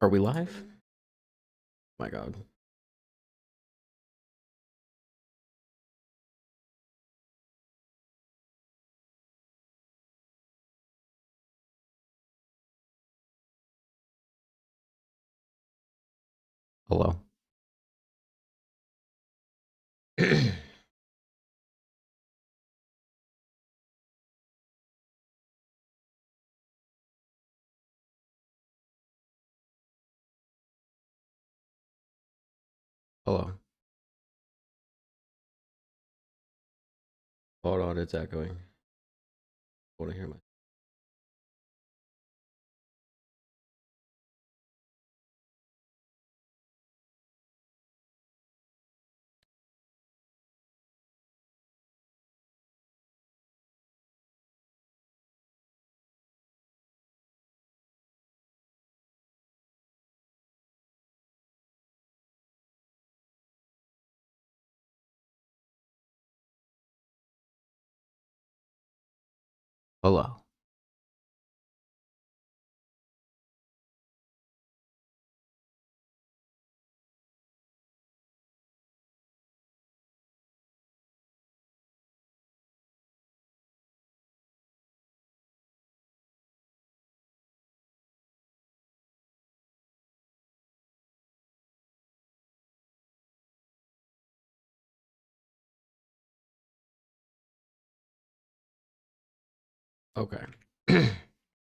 Are we live? My God. Hello. Hello. Hold on, it's echoing. I want to hear my. Hello. Okay.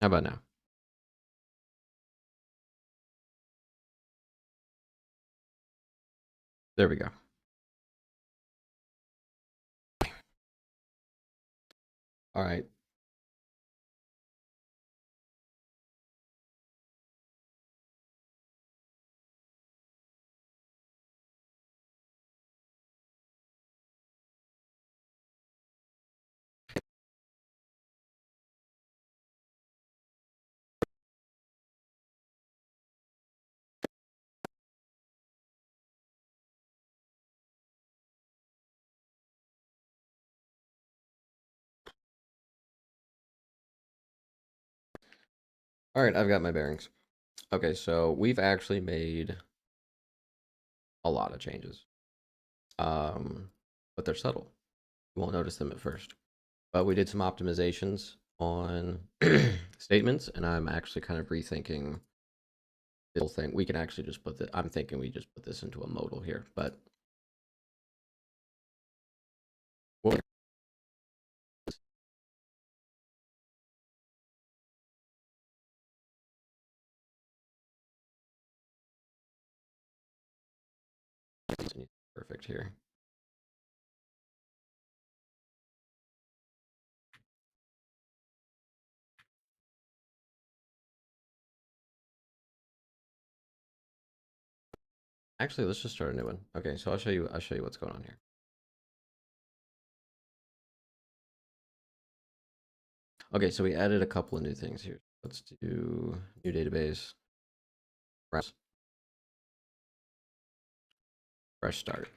How about now? There we go. All right. All right, I've got my bearings. Okay, so we've actually made a lot of changes. But they're subtle. You won't notice them at first. But we did some optimizations on statements, and I'm actually kind of rethinking the whole thing. We can actually just put the. I'm thinking we just put this into a modal here, but we'll perfect here. Actually, let's just start a new one. Okay, so I'll show you what's going on here. Okay, so we added a couple of new things here. Let's do new database, fresh start.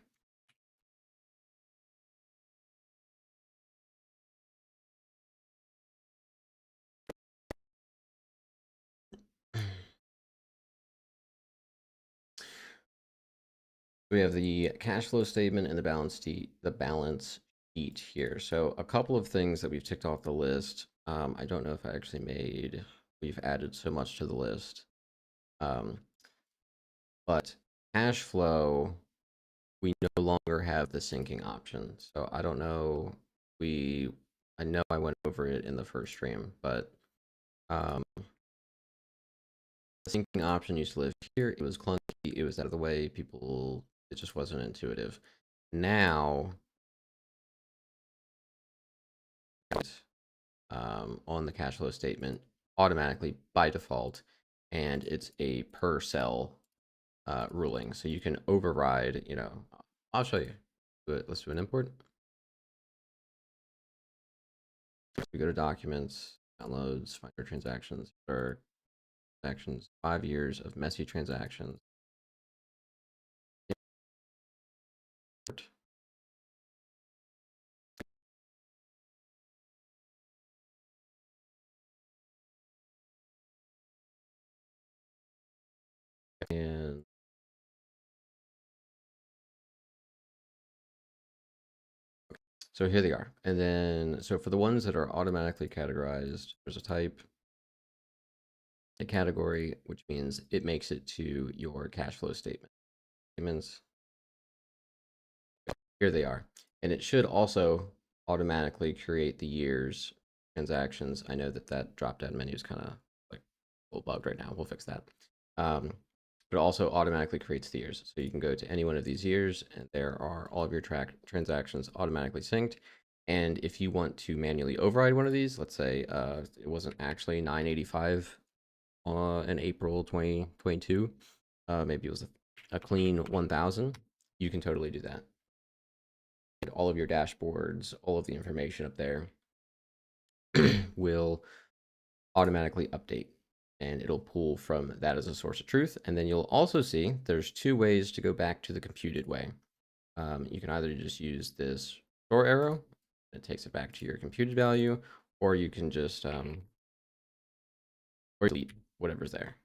We have the cash flow statement and the balance sheet here. So a couple of things that we've ticked off the list. I don't know if I actually we've added so much to the list. But cash flow, we no longer have the syncing option. So I don't know. I know I went over it in the first stream, but the syncing option used to live here. It was clunky. It was out of the way. It just wasn't intuitive. Now, on the cash flow statement automatically by default, and it's a per cell ruling. So you can override, I'll show you. Let's do an import. We go to documents, downloads, find our transactions, 5 years of messy transactions. And so here they are. And then, so for the ones that are automatically categorized, there's a type, a category, which means it makes it to your cash flow statement. Statements, here they are. And it should also automatically create the year's transactions. I know that that drop-down menu is kind of like a little bugged right now. We'll fix that. But it also automatically creates the years. So you can go to any one of these years, and there are all of your transactions automatically synced. And if you want to manually override one of these, let's say it wasn't actually 985 in April 2022, maybe it was a clean 1000, you can totally do that. All of your dashboards, all of the information up there will automatically update, and it'll pull from that as a source of truth. And then you'll also see there's two ways to go back to the computed way. You can either just use this store arrow, it takes it back to your computed value, or you can just or delete whatever's there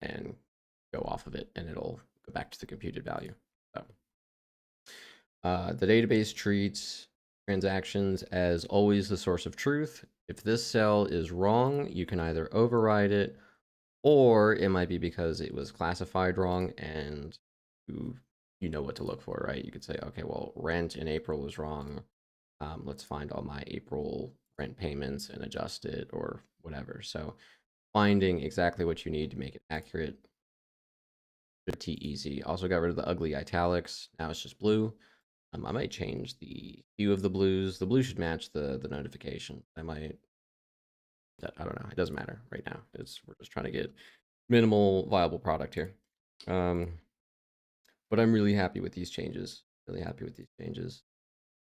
and go off of it, and it'll go back to the computed value. So the database treats transactions as always the source of truth. If this cell is wrong, you can either override it, or it might be because it was classified wrong and you know what to look for, right? You could say, okay, well, rent in April was wrong. Let's find all my April rent payments and adjust it or whatever. So finding exactly what you need to make it accurate, pretty easy. Also got rid of the ugly italics. Now it's just blue. I might change the hue of the blues. The blue should match the notification. I might. I don't know. It doesn't matter right now. We're just trying to get minimal viable product here. But I'm really happy with these changes. Really happy with these changes.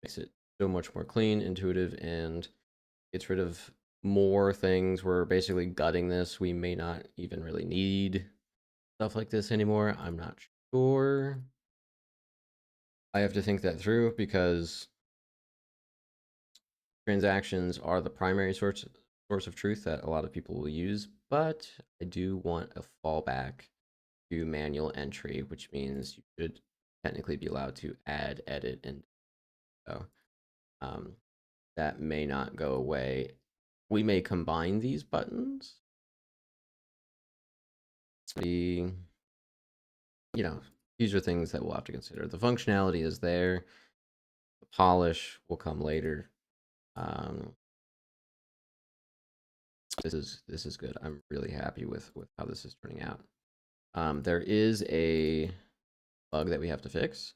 Makes it so much more clean, intuitive, and gets rid of more things. We're basically gutting this. We may not even really need stuff like this anymore. I'm not sure. I have to think that through because transactions are the primary source of truth that a lot of people will use, but I do want a fallback to manual entry, which means you should technically be allowed to add, edit, and so that may not go away. We may combine these buttons. The these are things that we'll have to consider. The functionality is there. The polish will come later. This is good. I'm really happy with how this is turning out. There is a bug that we have to fix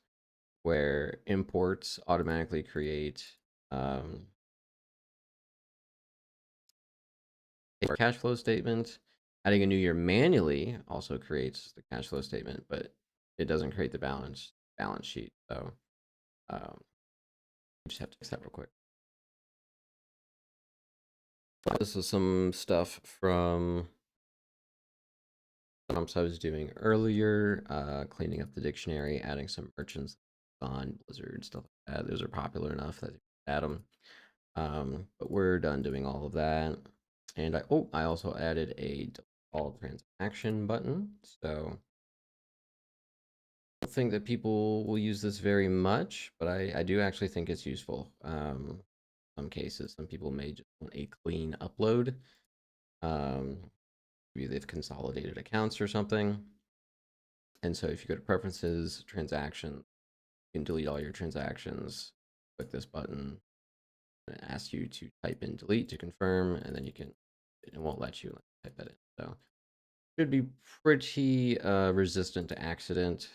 where imports automatically create a cash flow statement. Adding a new year manually also creates the cash flow statement, but it doesn't create the balance sheet. So we just have to fix that real quick. This is some stuff from prompts I was doing earlier, cleaning up the dictionary, adding some merchants on Blizzard, stuff like that. Those are popular enough that add them. But we're done doing all of that. And I also added a default transaction button. So I don't think that people will use this very much, but I do actually think it's useful. Some cases, some people may just want a clean upload. Maybe they've consolidated accounts or something. And so if you go to preferences, transaction, you can delete all your transactions. Click this button, and it asks you to type in delete to confirm, and then it won't let you type that in. So it should be pretty resistant to accident.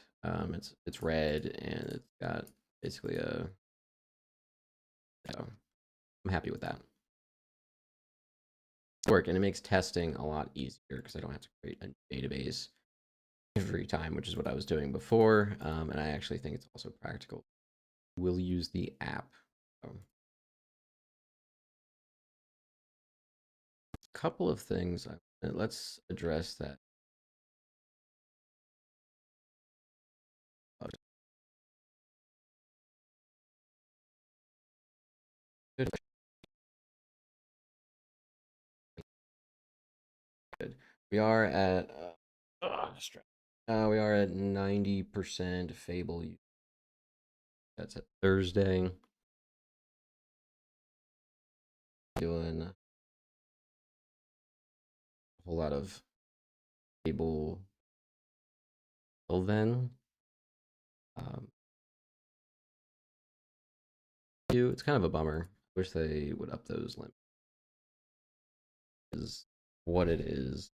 It's red and it's got basically a. So I'm happy with that. Work, and it makes testing a lot easier because I don't have to create a database every time, which is what I was doing before. And I actually think it's also practical. We'll use the app. So, a couple of things. Let's address that. Good. Good. We are at We are at 90% Fable. That's at Thursday. Doing a whole lot of Fable till then. Um, it's kind of a bummer. Wish they would up those limits. Is what it is.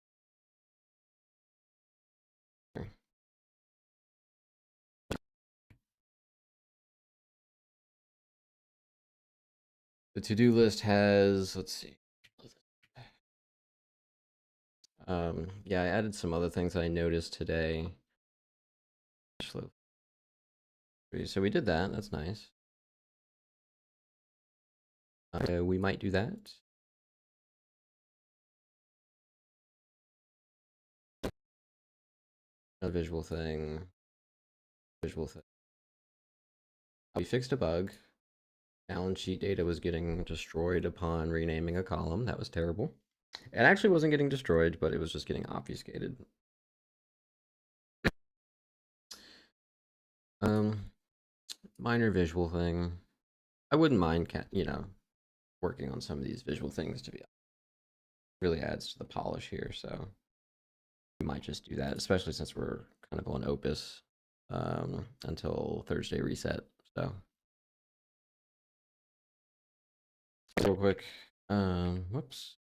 The to-do list has, let's see. Yeah, I added some other things I noticed today. So we did that. That's nice. We might do that. A visual thing. Visual thing. We fixed a bug. Balance sheet data was getting destroyed upon renaming a column. That was terrible. It actually wasn't getting destroyed, but it was just getting obfuscated. Minor visual thing. I wouldn't mind, working on some of these visual things to be really adds to the polish here. So we might just do that, especially since we're kind of on Opus until Thursday reset. So real quick, whoops.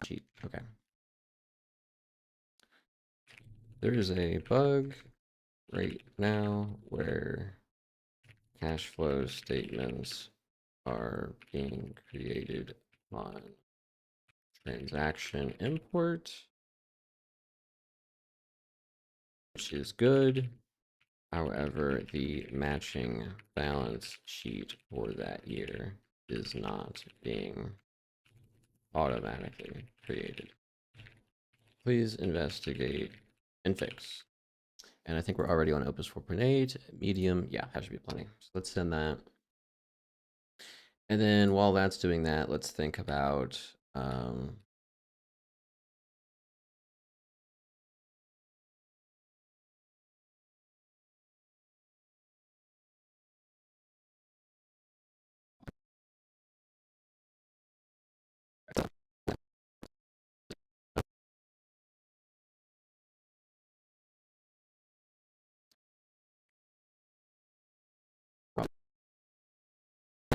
Cheat. Okay. There is a bug right now where cash flow statements are being created on transaction import, which is good. However, the matching balance sheet for that year is not being automatically created. Please investigate and fix. And I think we're already on Opus 4.8. Medium, yeah, that should be plenty. So let's send that. And then while that's doing that, let's think about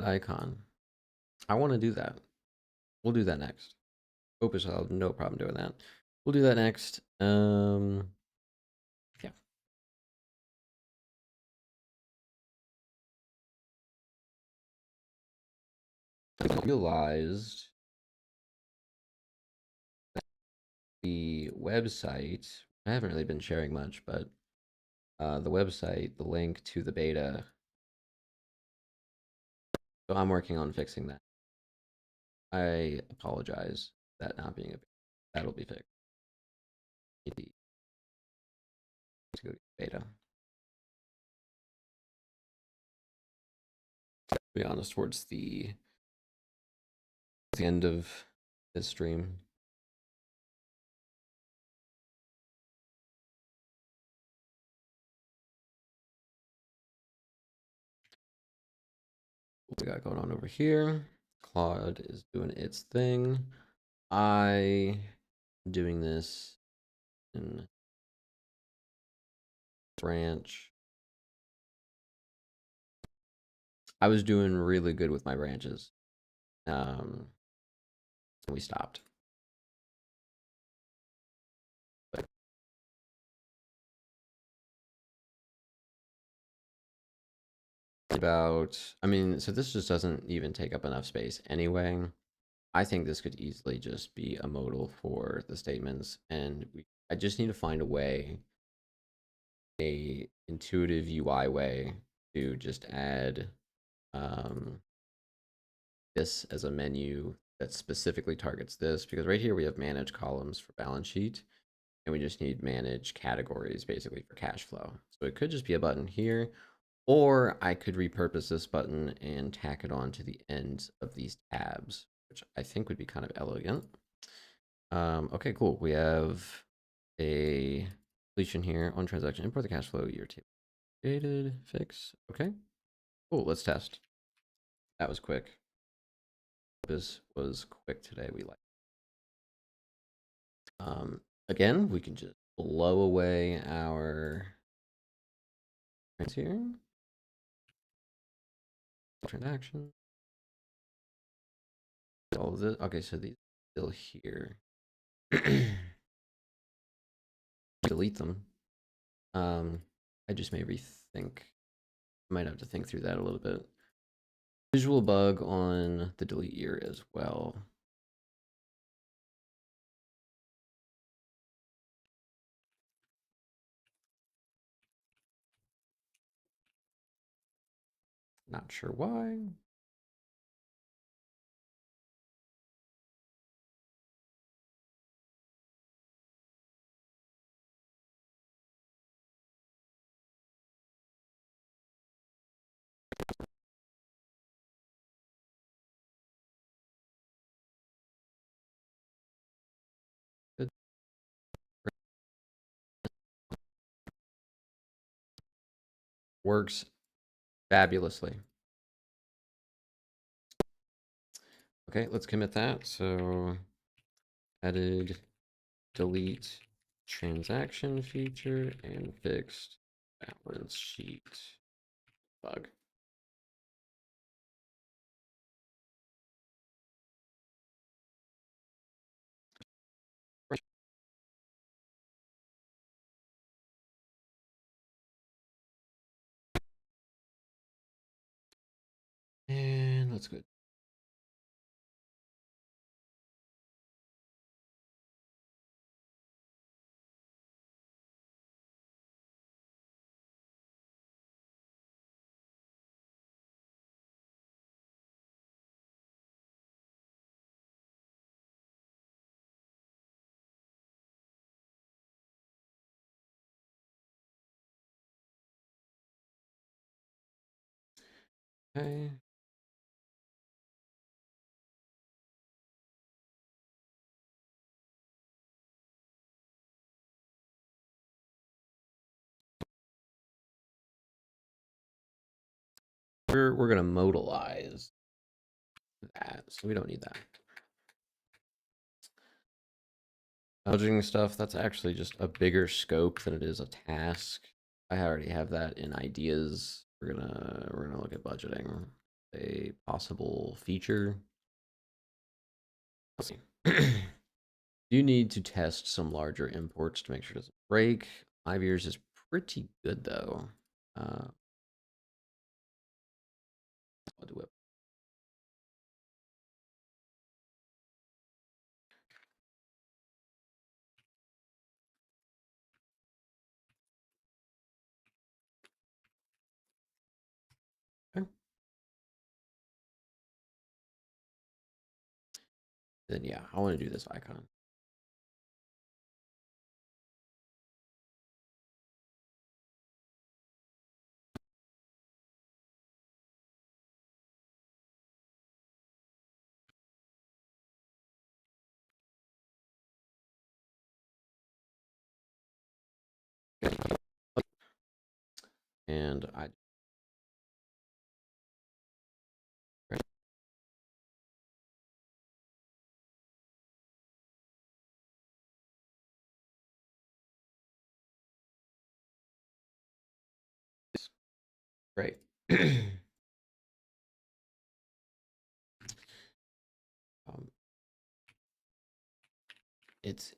icon. I want to do that. We'll do that next. Opus, I'll have no problem doing that. We'll do that next. Yeah. I realized the website, I haven't really been sharing much, but the website, the link to the beta. So I'm working on fixing that. I apologize that not being a that'll be fixed. To go to beta. To be honest, towards the end of this stream. What we got going on over here? Claude is doing its thing. I am doing this in branch. I was doing really good with my branches. And we stopped. But I mean, so this just doesn't even take up enough space anyway. I think this could easily just be a modal for the statements, and I just need to find a intuitive UI way to just add this as a menu that specifically targets this, because right here we have manage columns for balance sheet, and we just need manage categories basically for cash flow. So it could just be a button here, or I could repurpose this button and tack it on to the ends of these tabs. which I think would be kind of elegant. Okay, cool. We have a completion here on transaction. Import the cash flow year table created. Fix. Okay, cool. Let's test. That was quick. This was quick today. We like. Again, we can just blow away our here. Transaction. All of this. Okay, so these are still here. Delete them. I just may rethink. Might have to think through that a little bit. Visual bug on the delete year as well. Not sure why. It works fabulously. Okay, let's commit that. So added delete transaction feature and fixed balance sheet bug. And let's go. Okay. We're gonna modalize that, so we don't need that. Budgeting stuff, that's actually just a bigger scope than it is a task. I already have that in ideas. We're gonna look at budgeting. A possible feature. Let's see. You need to test some larger imports to make sure it doesn't break. 5 years is pretty good though. I'll do it. Okay. Then yeah, I want to do this icon. And I great. um, it's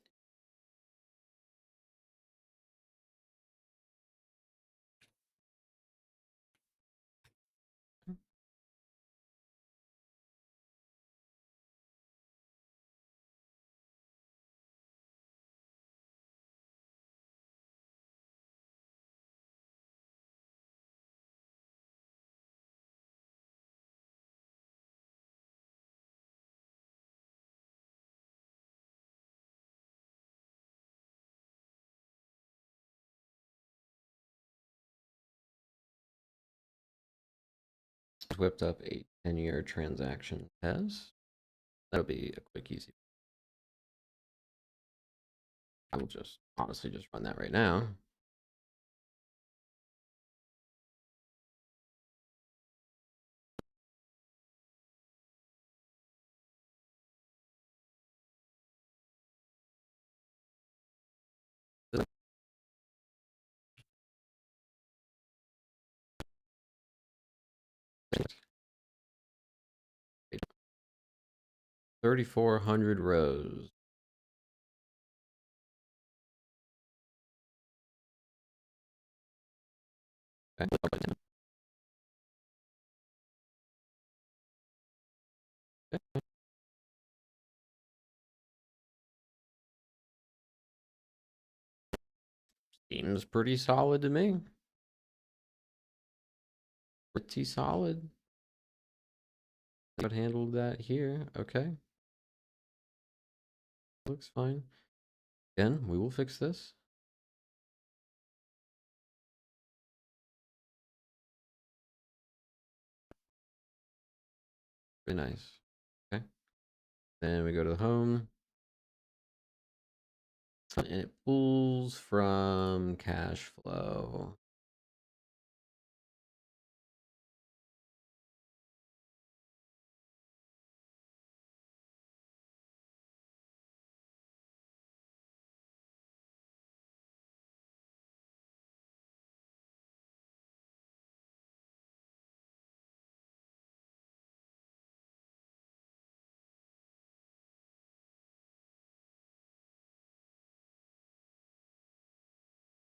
whipped up a 10-year transaction test. That'll be a quick, easy. I will just honestly just run that right now. This 3,400 rows. Okay. Seems pretty solid to me. Pretty solid. I'd handled that here. Okay. Looks fine. Again, we will fix this. Very nice. Okay. Then we go to the home. And it pulls from cash flow.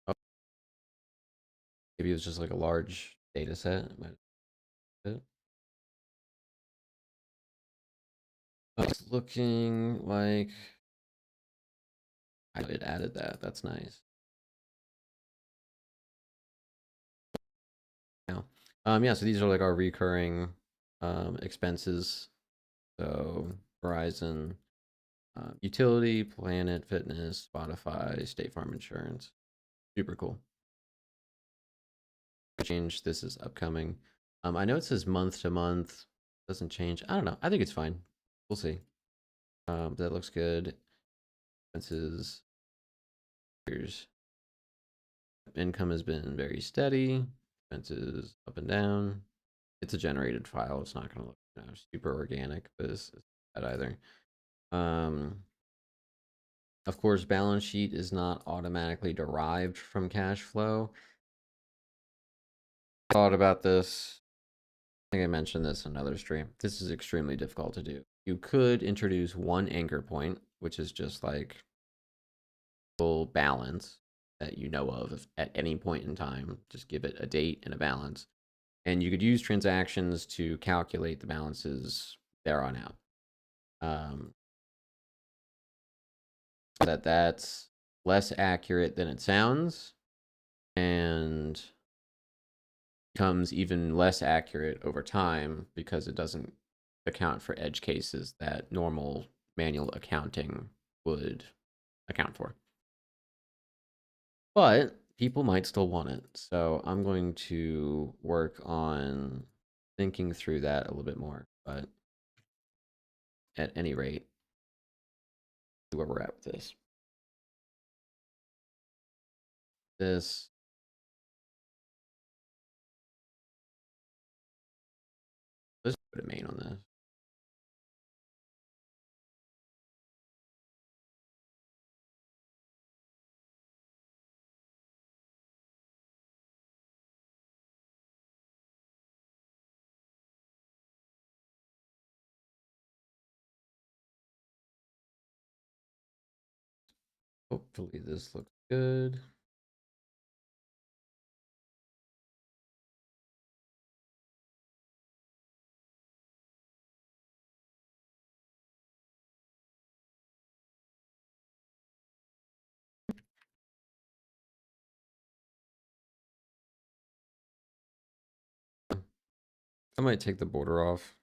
Oh, maybe it was just like a large data set. It's looking like it added that. That's nice. Now, yeah. So these are like our recurring expenses. So Verizon, utility, Planet Fitness, Spotify, State Farm Insurance. Super cool. Change. This is upcoming. I know it says month to month. Doesn't change. I don't know. I think it's fine. We'll see. That looks good. Expenses. Here's income has been very steady. Expenses up and down. It's a generated file. It's not going to look super organic, but it's not either. Of course, balance sheet is not automatically derived from cash flow. I thought about this. I think I mentioned this in another stream. This is extremely difficult to do. You could introduce one anchor point, which is just like full balance that you know of at any point in time. Just give it a date and a balance. And you could use transactions to calculate the balances there on out. That's less accurate than it sounds and becomes even less accurate over time because it doesn't account for edge cases that normal manual accounting would account for. But people might still want it. So I'm going to work on thinking through that a little bit more. But at any rate, see where we're at with this. This let's put a main on this. Hopefully this looks good. I might take the border off.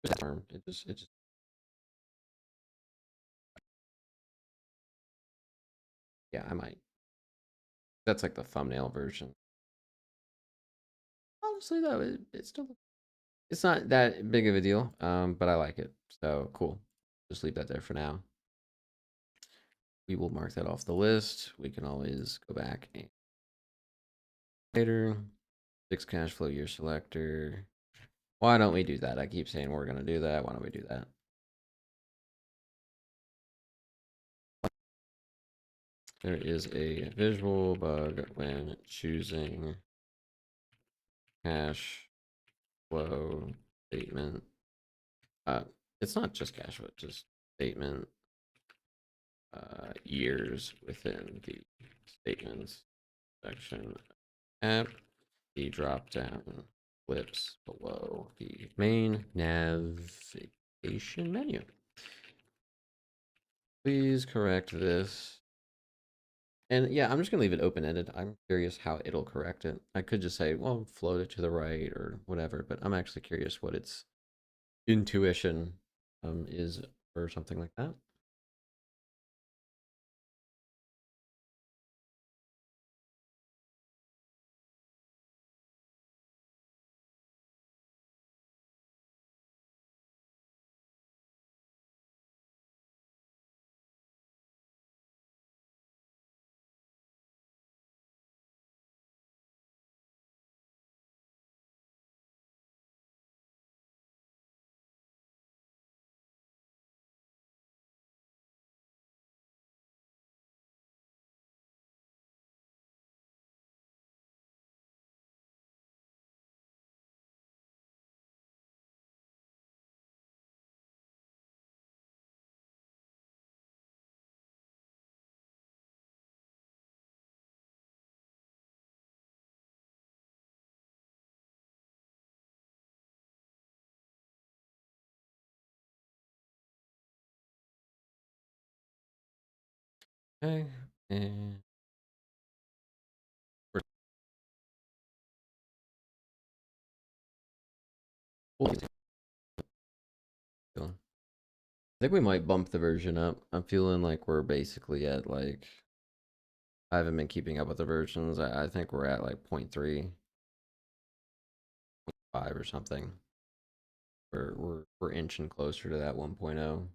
It just yeah, I might. That's like the thumbnail version. Honestly though, it still It's not that big of a deal, but I like it. So cool. Just leave that there for now. We will mark that off the list. We can always go back and later. Fixed cash flow year selector. Why don't we do that? I keep saying we're going to do that. Why don't we do that? There is a visual bug when choosing cash flow statement. It's not just cash flow, just statement years within the statements section. App the drop down flips below the main navigation menu. Please correct this. And yeah, I'm just gonna leave it open-ended. I'm curious how it'll correct it. I could just say, well, float it to the right or whatever, but I'm actually curious what its intuition is or something like that. Okay, and I think we might bump the version up. I'm feeling like we're basically at like I haven't been keeping up with the versions. I think we're at like 0.3, 5 or something. We're inching closer to that 1.0.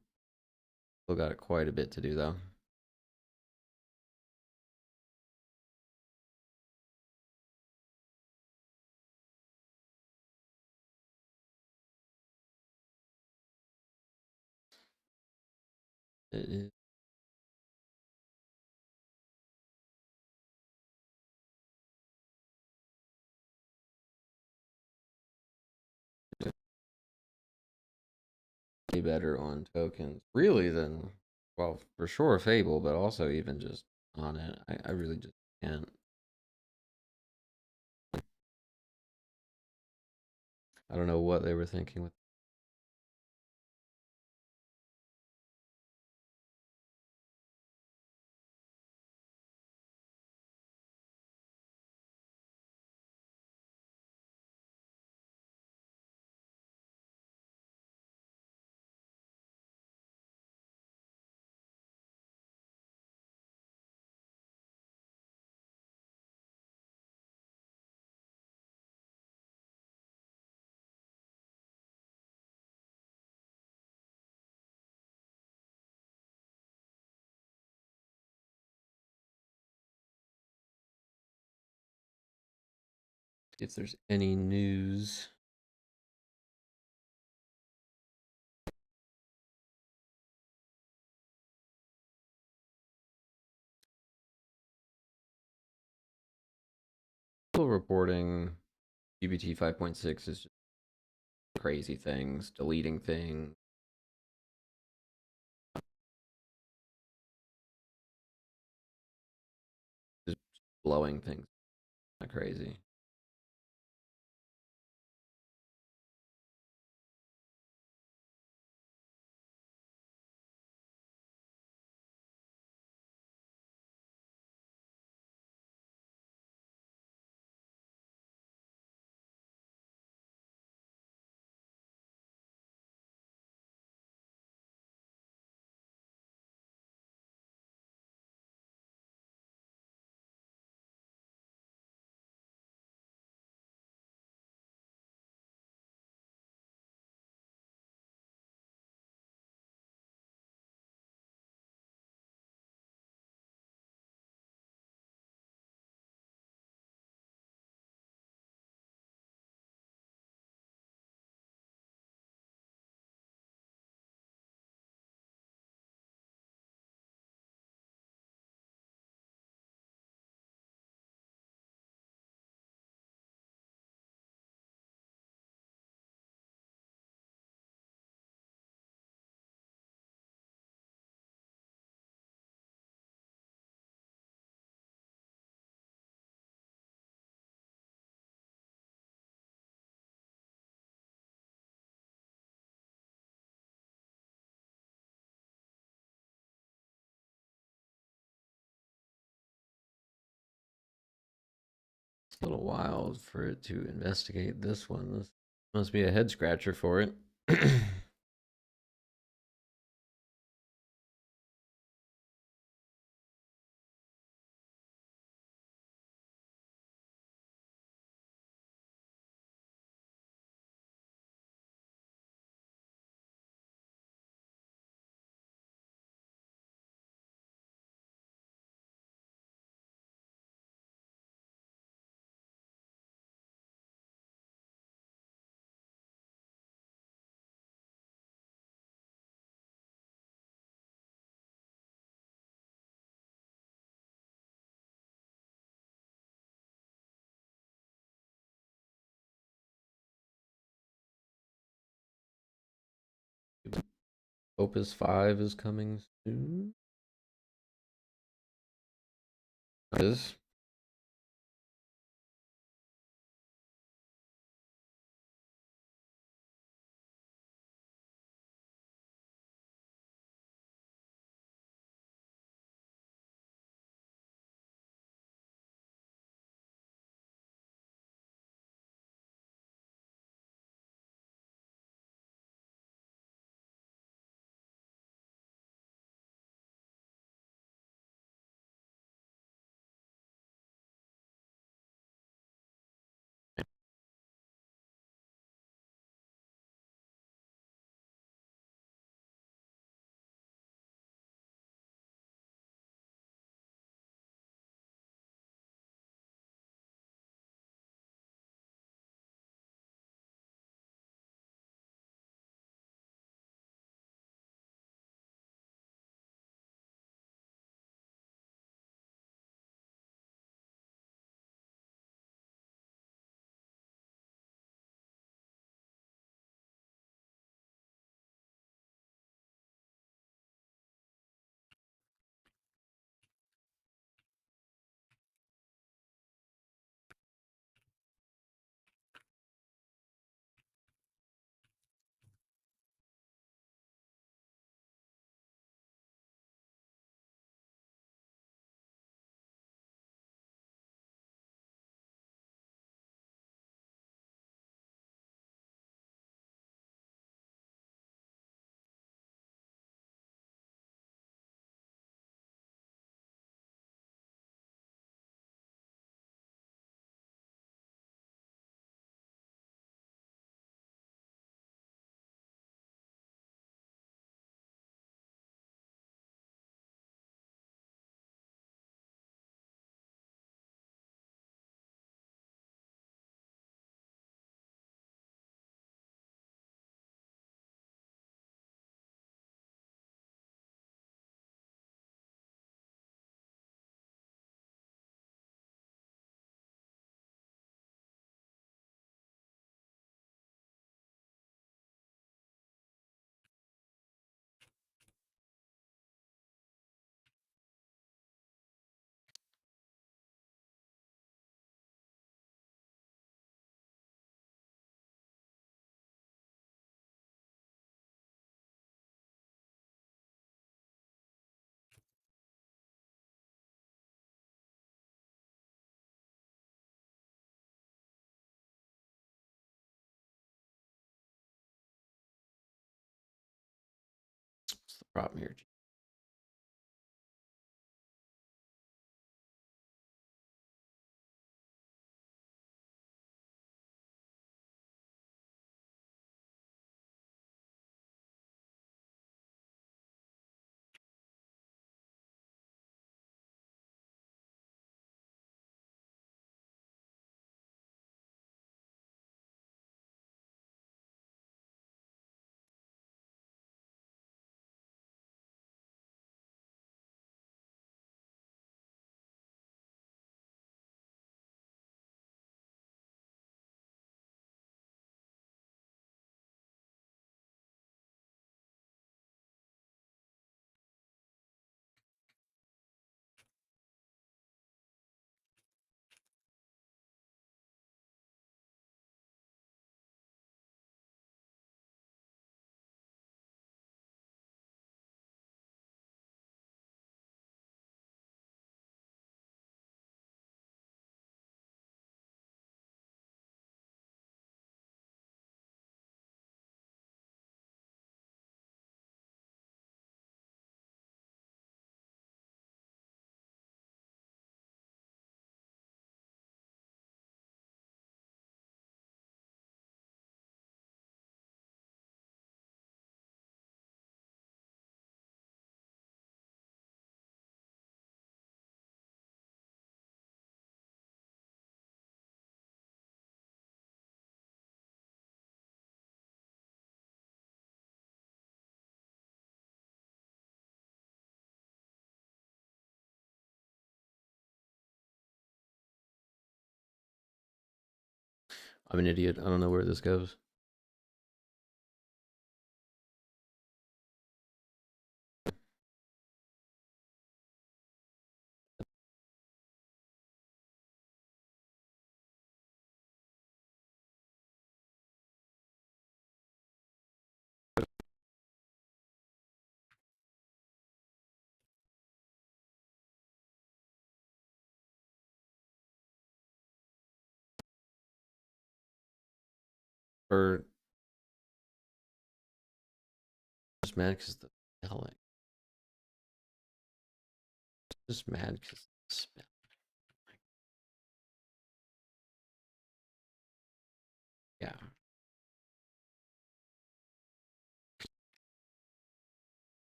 Still got quite a bit to do though. It is way better on tokens, really than well for sure Fable, but also even just on it. I really just can't. I don't know what they were thinking with. If there's any news. People reporting GPT 5.6 is just crazy things, deleting things, just blowing things. Not crazy. a little wild for it to investigate this one. This must be a head scratcher for it. Opus 5 is coming soon. Is what's the problem here? I'm an idiot. I don't know where this goes. Or just mad because the spelling. Just mad because the spelling. Yeah.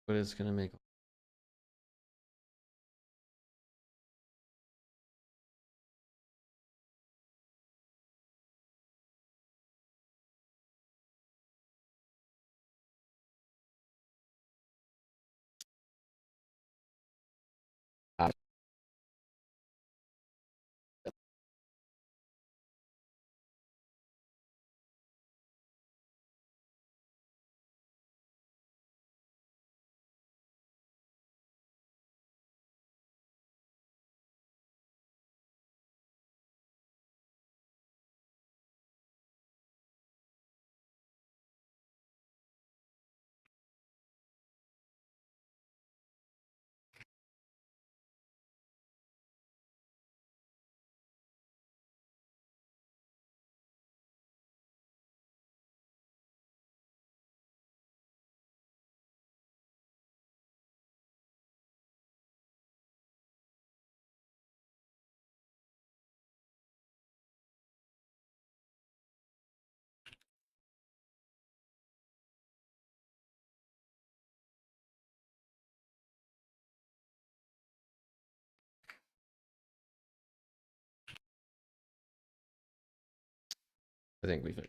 But it's gonna make. I think we've.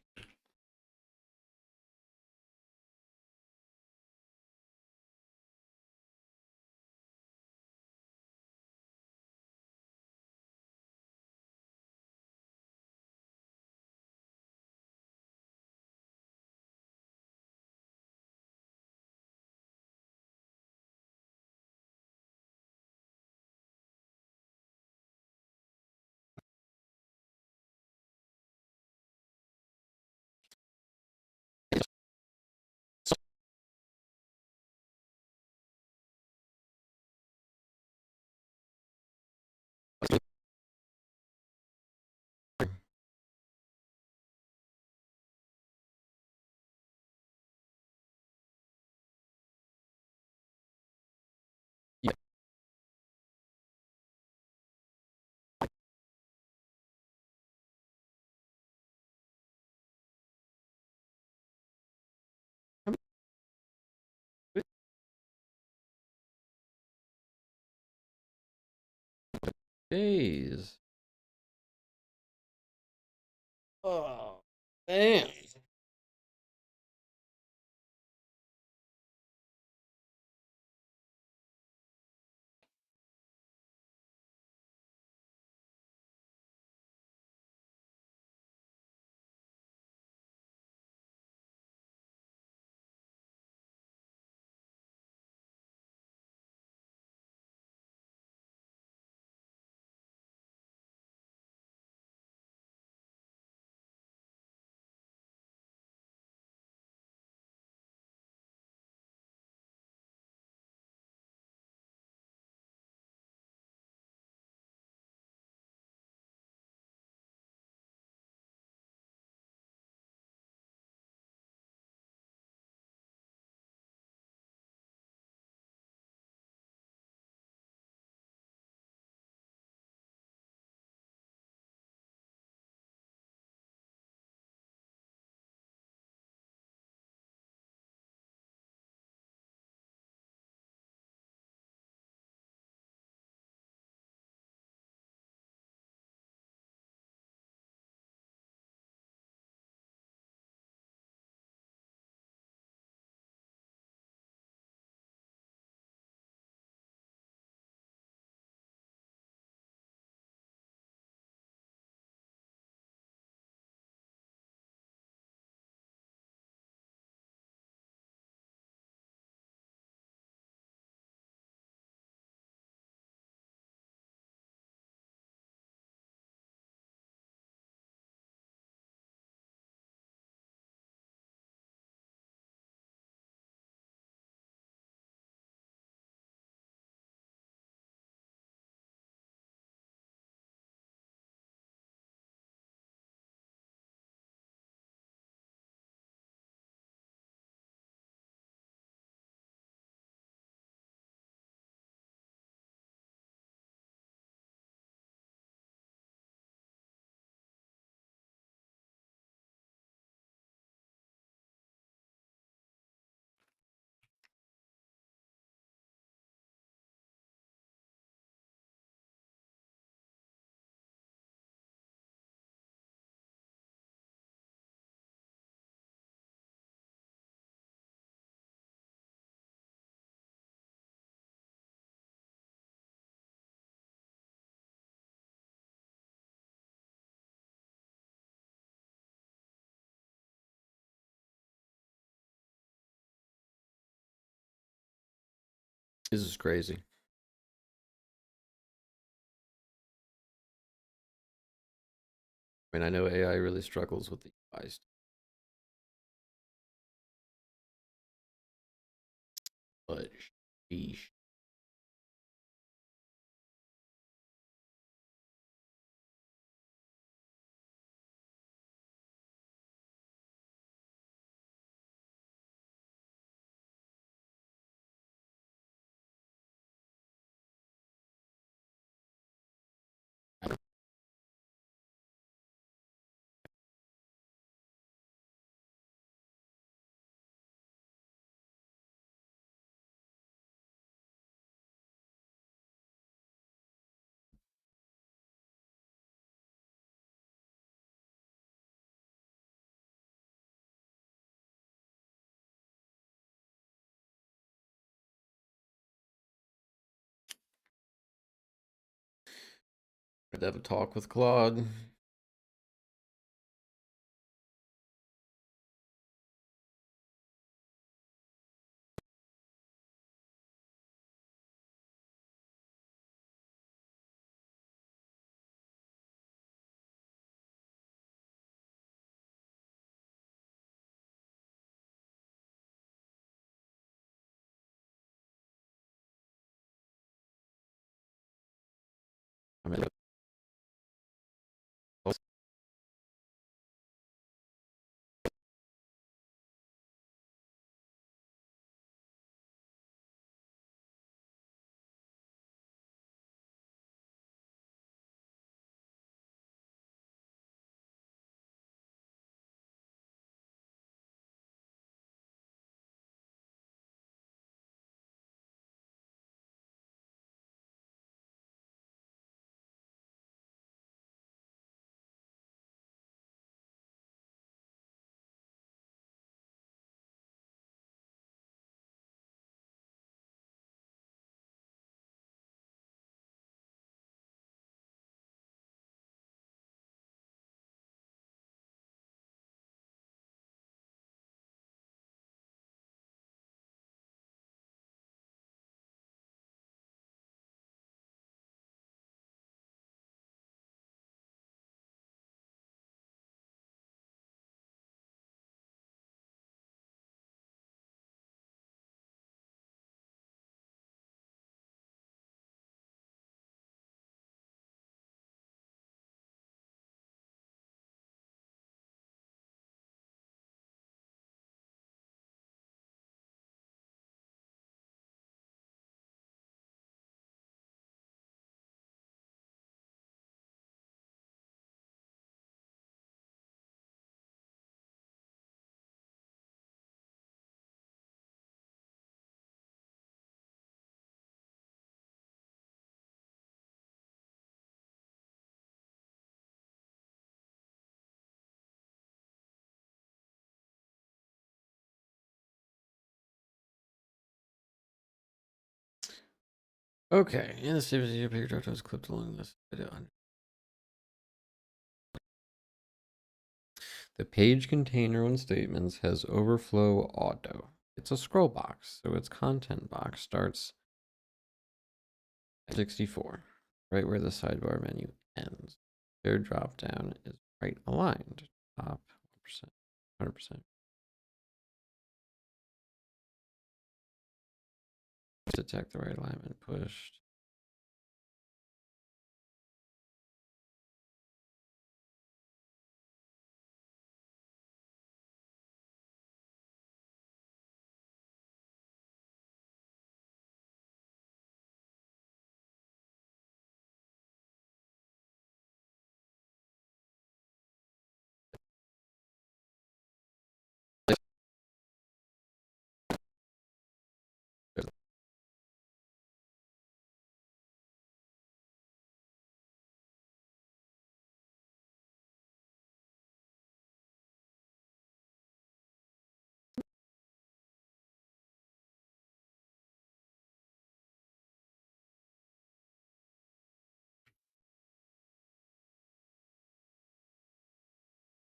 Yeah. Days. Oh, damn. This is crazy. I mean, I know AI really struggles with the UI stuff, but sheesh. I'd have a talk with Claude. I mean, okay, in the series, your picture was clipped along this video. The page container on statements has overflow auto. It's a scroll box, so its content box starts at 64, right where the sidebar menu ends. Their drop down is right aligned, top 1%, 100%. Detect the right alignment pushed.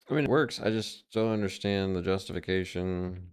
I mean, it works. I just don't understand the justification.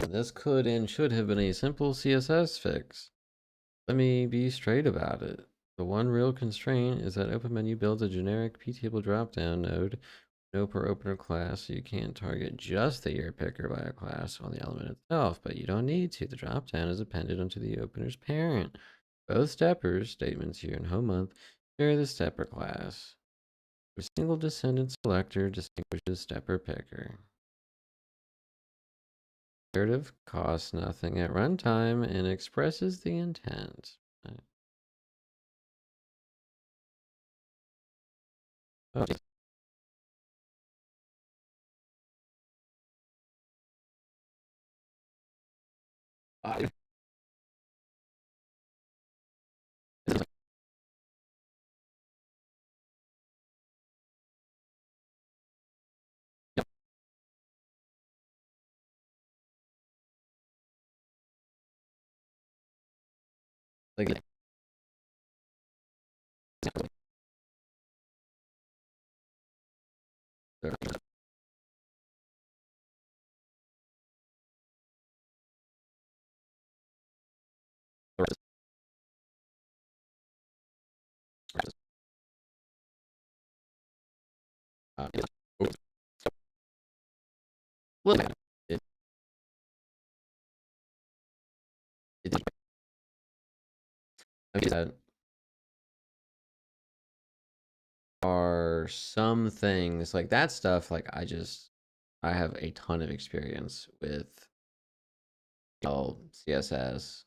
This could and should have been a simple CSS fix. Let me be straight about it. The one real constraint is that Open Menu builds a generic ptable dropdown node, no per opener class, so you can't target just the year picker by a class on the element itself, but you don't need to. The dropdown is appended onto the opener's parent. Both steppers, statements year and home month, share the stepper class. A single descendant selector distinguishes stepper picker. Imperative costs nothing at runtime and expresses the intent. Oh, I, like, well, it, it, I mean, that are some things like that stuff. Like I have a ton of experience with CSS,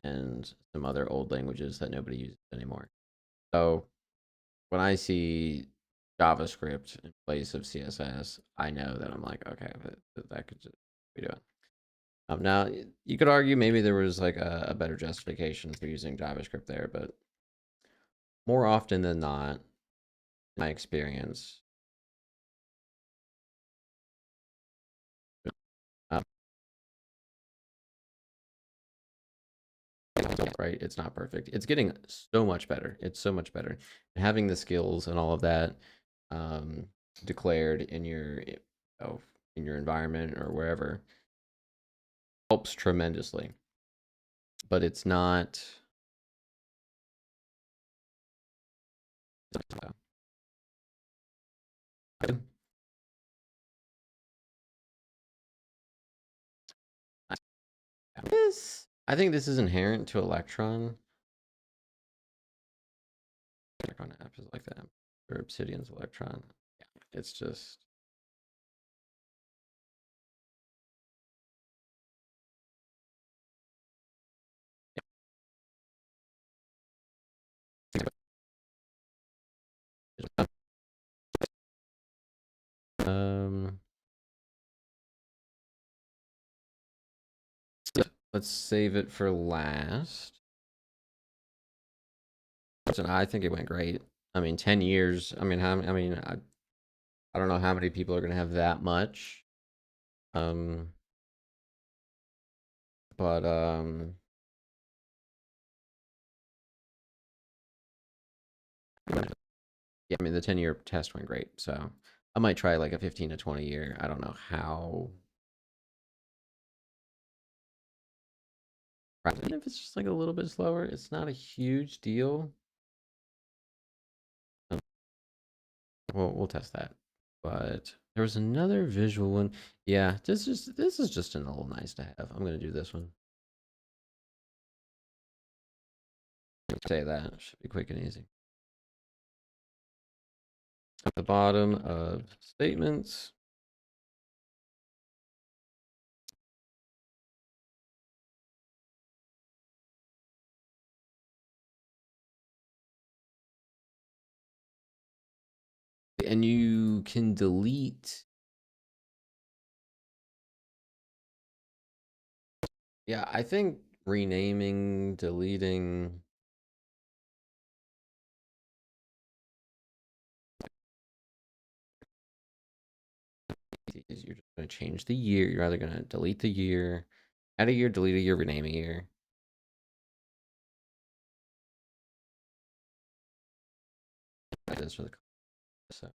and some other old languages that nobody uses anymore. So when I see JavaScript in place of CSS, I know that I'm like, okay, that could just be doing. Now you could argue maybe there was like a better justification for using JavaScript there, but more often than not, in my experience, uh, right, it's not perfect. It's getting so much better. It's so much better. And having the skills and all of that um, declared in in your environment or wherever helps tremendously. But it's not. I think this is inherent to Electron. Electron apps is like that, or Obsidian's Electron. Yeah, it's just. Um, let's save it for last. I think it went great. I mean, 10 years. I mean, I don't know how many people are going to have that much. Um, but yeah, I mean, the 10-year test went great. So I might try like a 15 to 20 year. I don't know how. Even if it's just like a little bit slower, it's not a huge deal. We'll test that. But there was another visual one. Yeah, this is just a little nice to have. I'm gonna do this one. Say that should be quick and easy. At the bottom of statements. And you can delete. Yeah, I think renaming, deleting. Is you're just going to change the year. You're either going to delete the year, add a year, delete a year, rename a year. This for the so.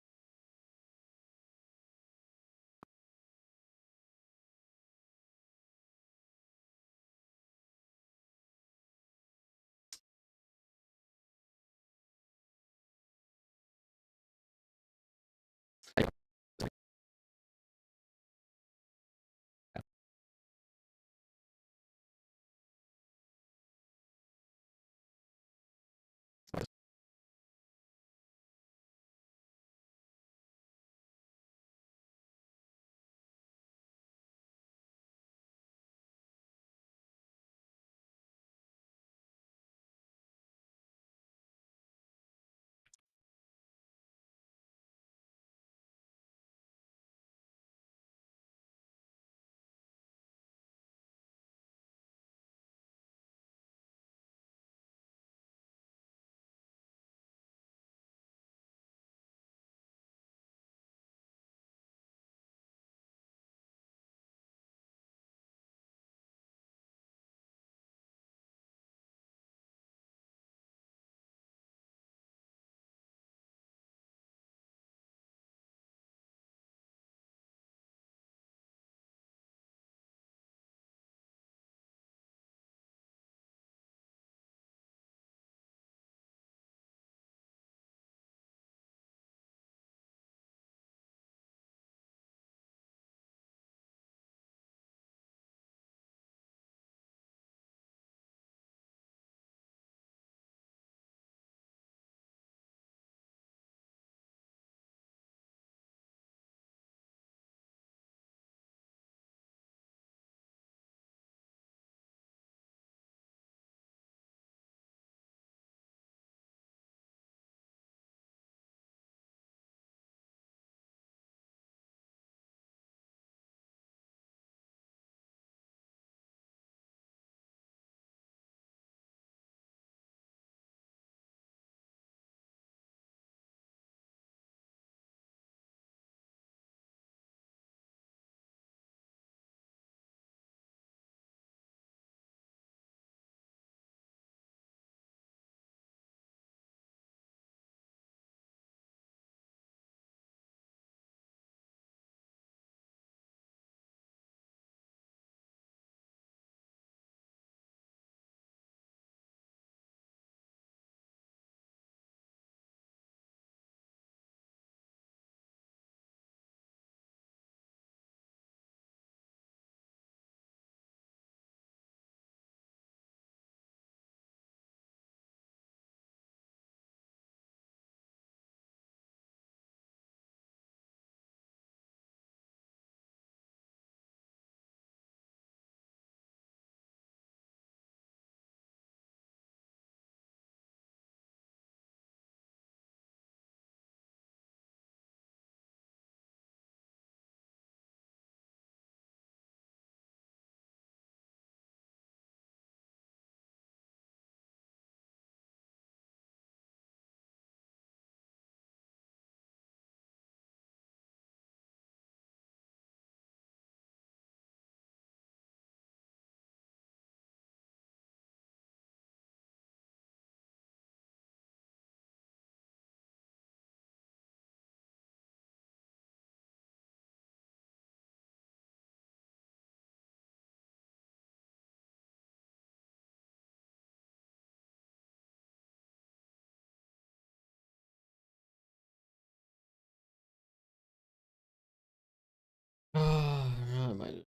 I might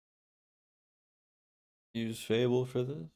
use Fable for this.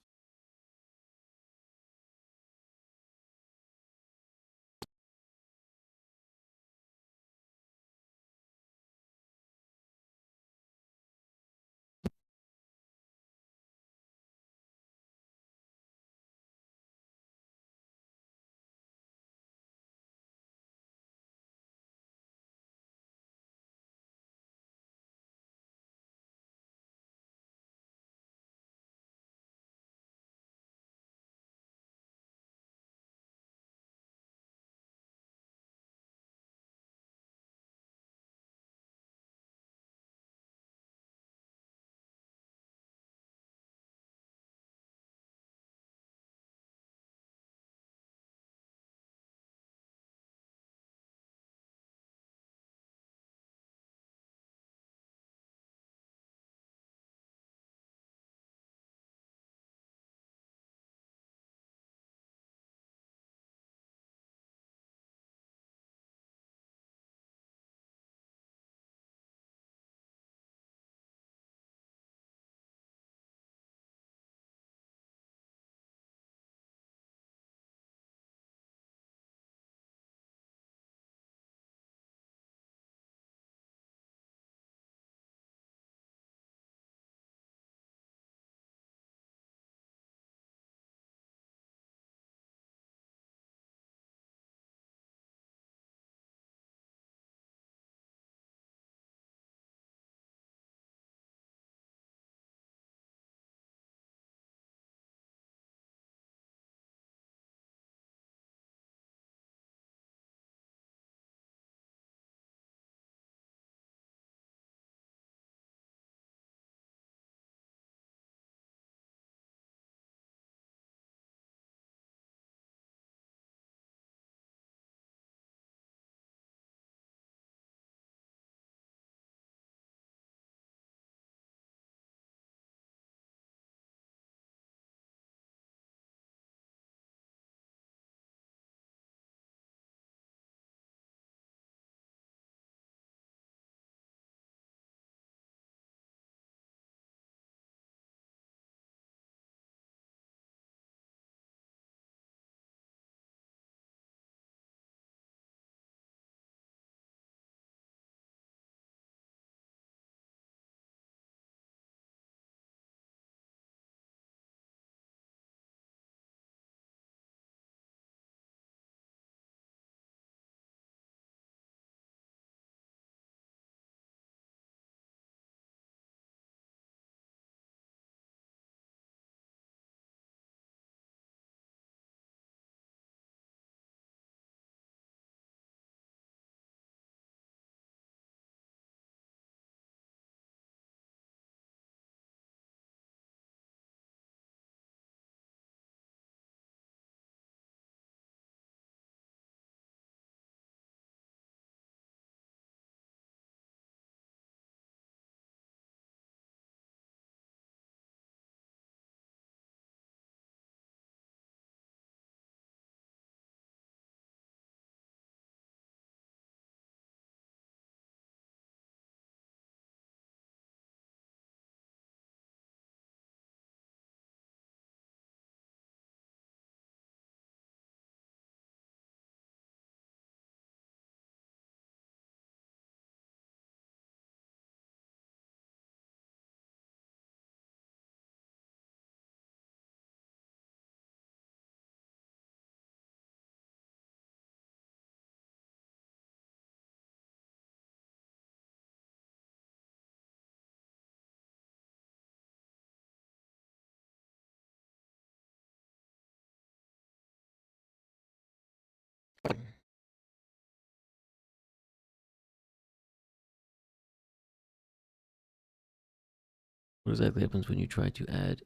What exactly happens when you try to add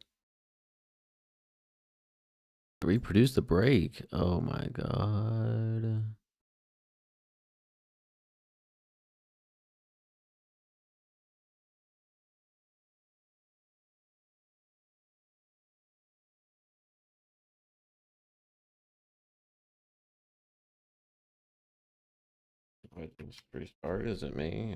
reproduce the break? Oh my god. What, just restart? Is it me?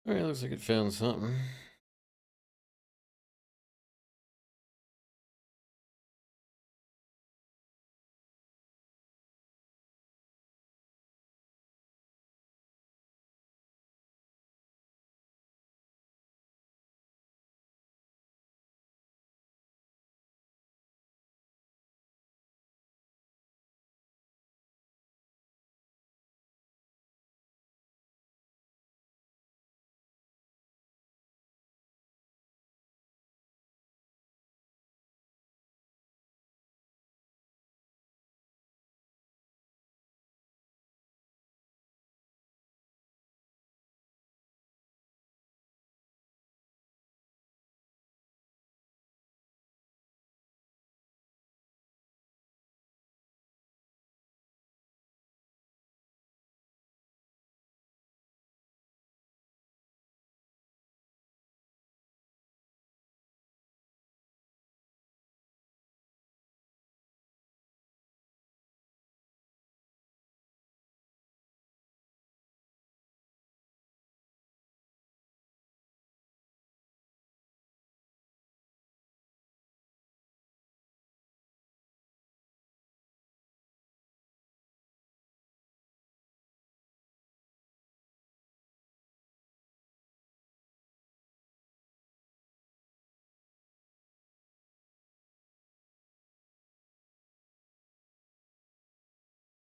All right, looks like it found something.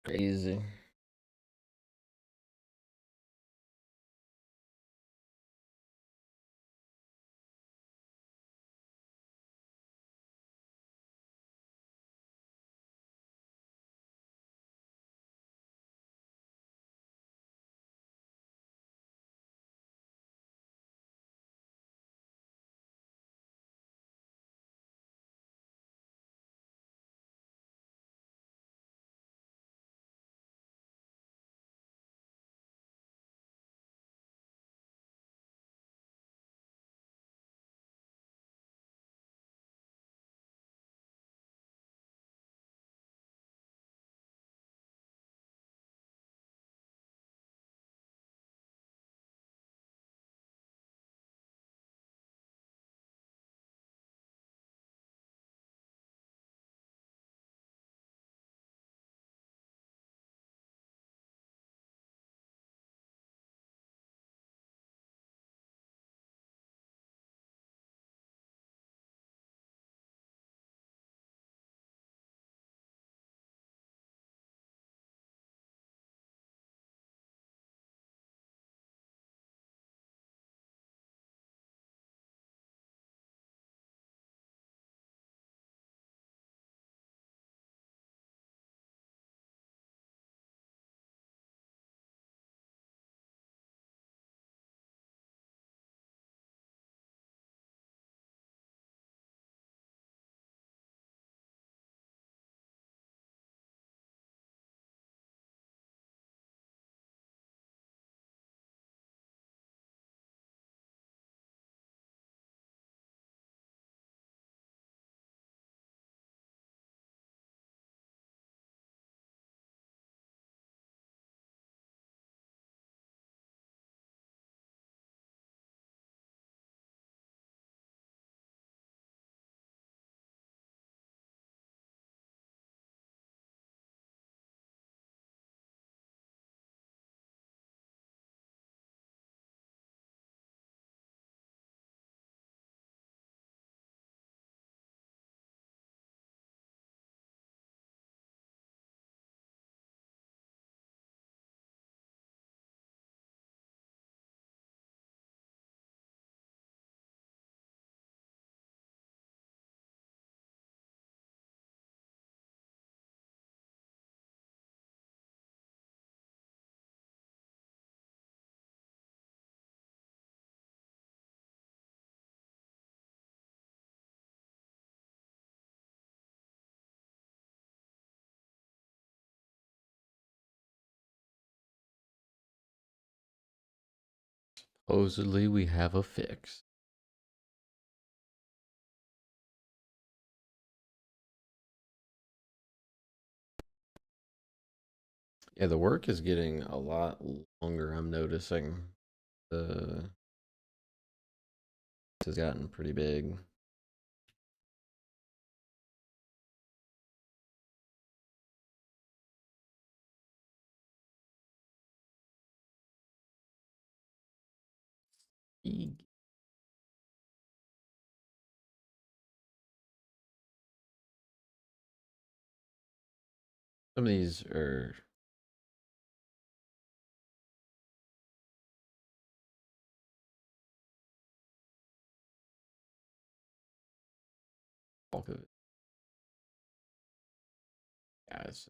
Crazy. Supposedly, we have a fix. Yeah, the work is getting a lot longer, I'm noticing. has gotten pretty big. Some of these are bulk of it. Yeah, it's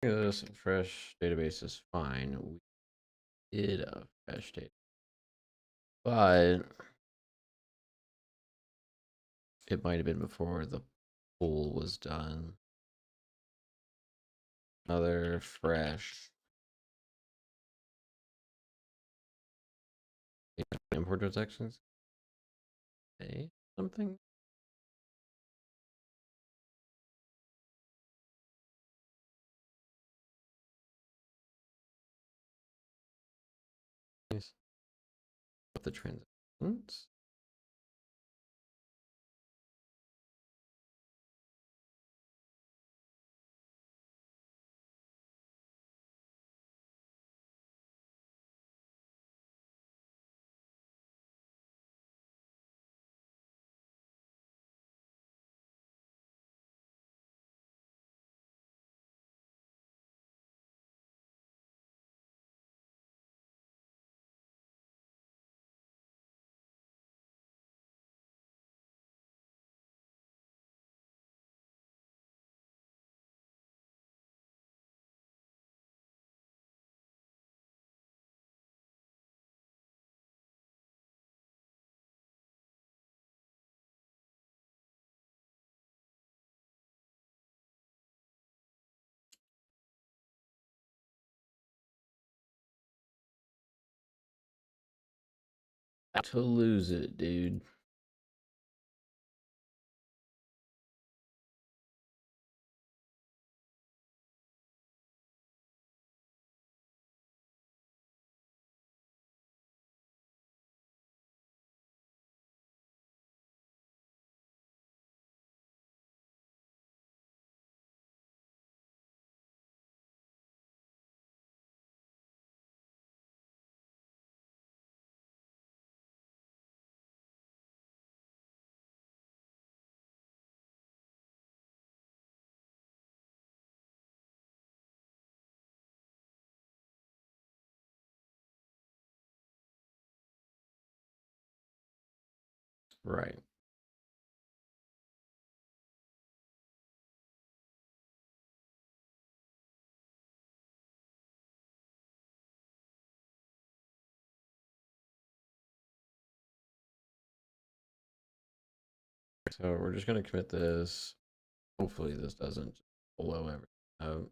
this fresh database is fine. We did a fresh data, but it might have been before the pool was done. Another fresh import transactions. Hey, something. Nice. With the transactions. To lose it, dude. Right. So we're just gonna commit this. Hopefully this doesn't blow everything out.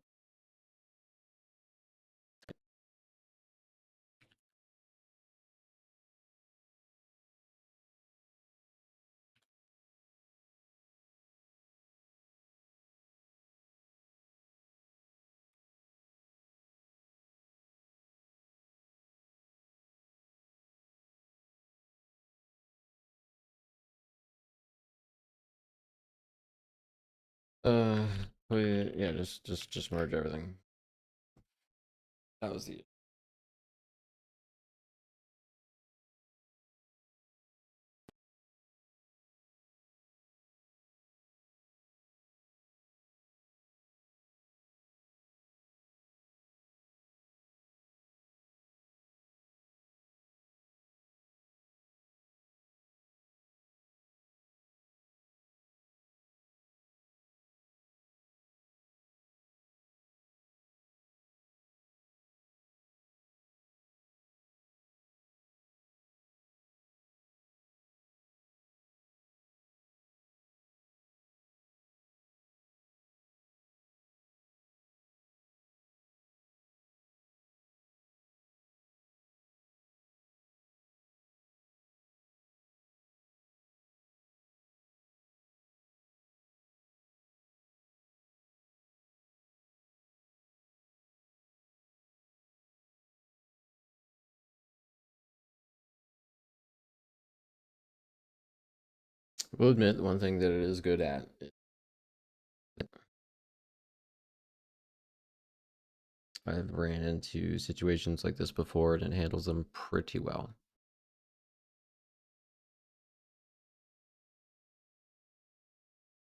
Uh, yeah, just merge everything. That was the We'll admit one thing that it is good at. I've ran into situations like this before and it handles them pretty well.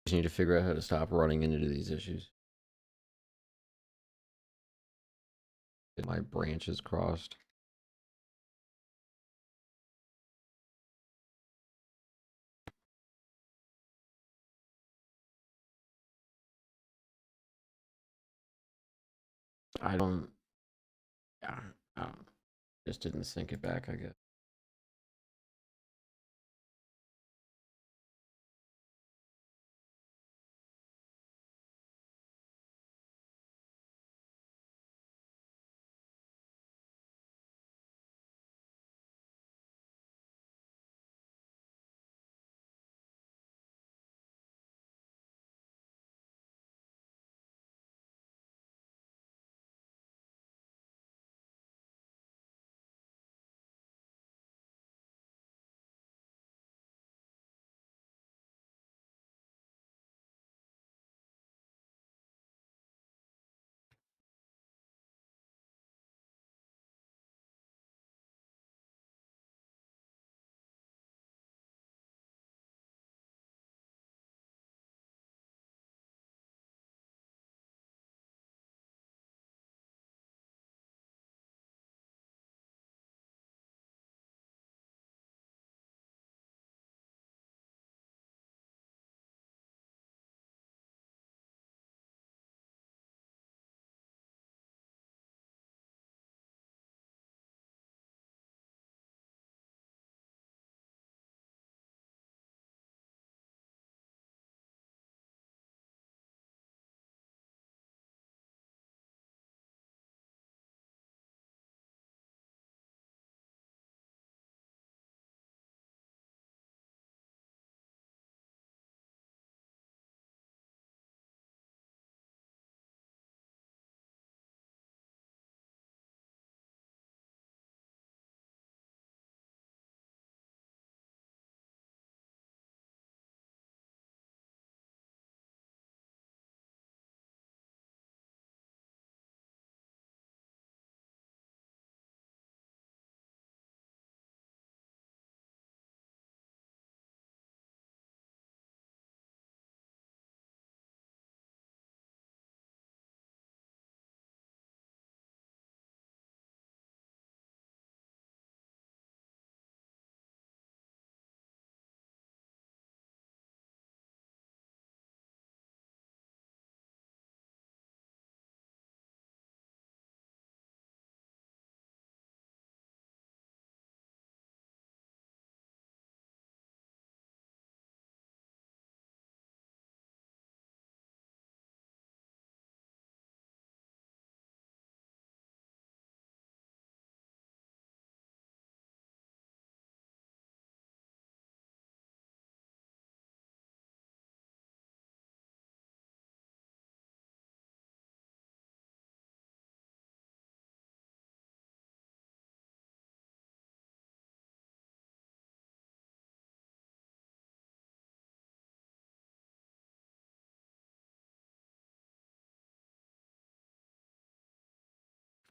Just need to figure out how to stop running into these issues. My branches crossed. I don't. Yeah, just didn't sync it back, I guess.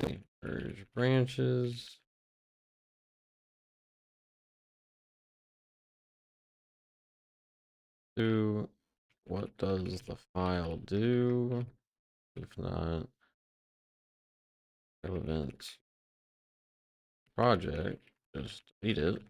Okay, merge branches. Do what does the file do? If not relevant project, just delete it.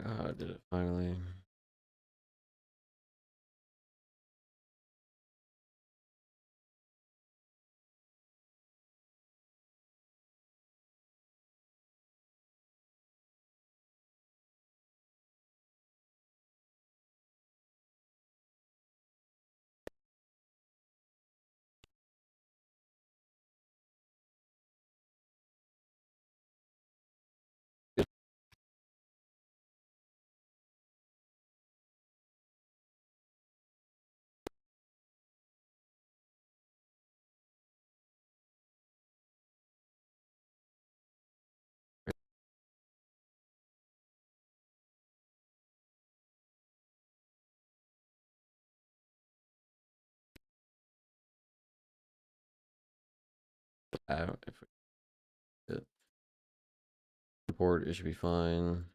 I did it finally. If we hit import, it should be fine.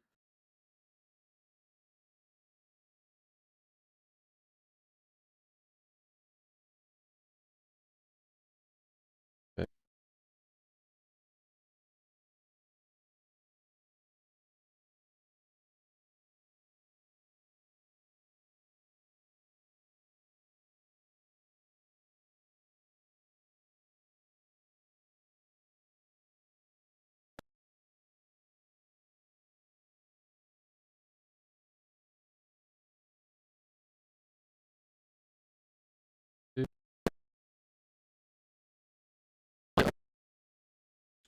Okay.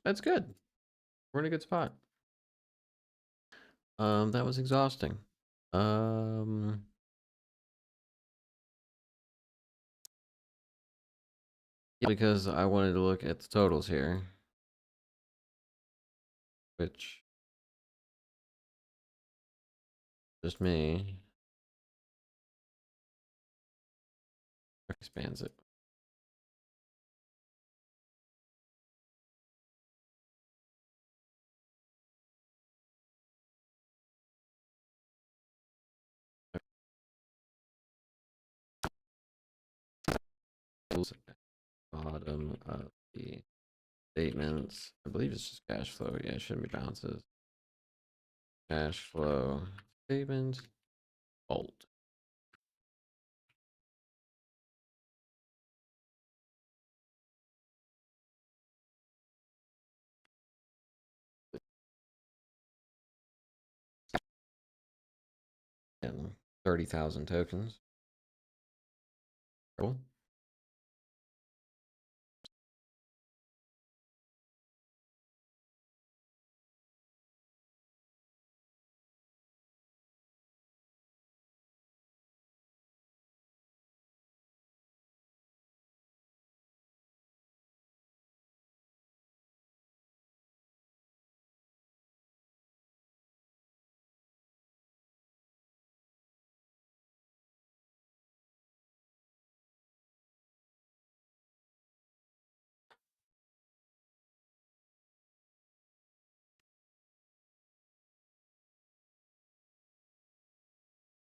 That's good. We're in a good spot. That was exhausting. Yeah, because I wanted to look at the totals here, which just me expands it. bottom of the statements. I believe it's just cash flow. Yeah, it shouldn't be balances. Cash flow statement. Bold. And 30,000 tokens. Cool.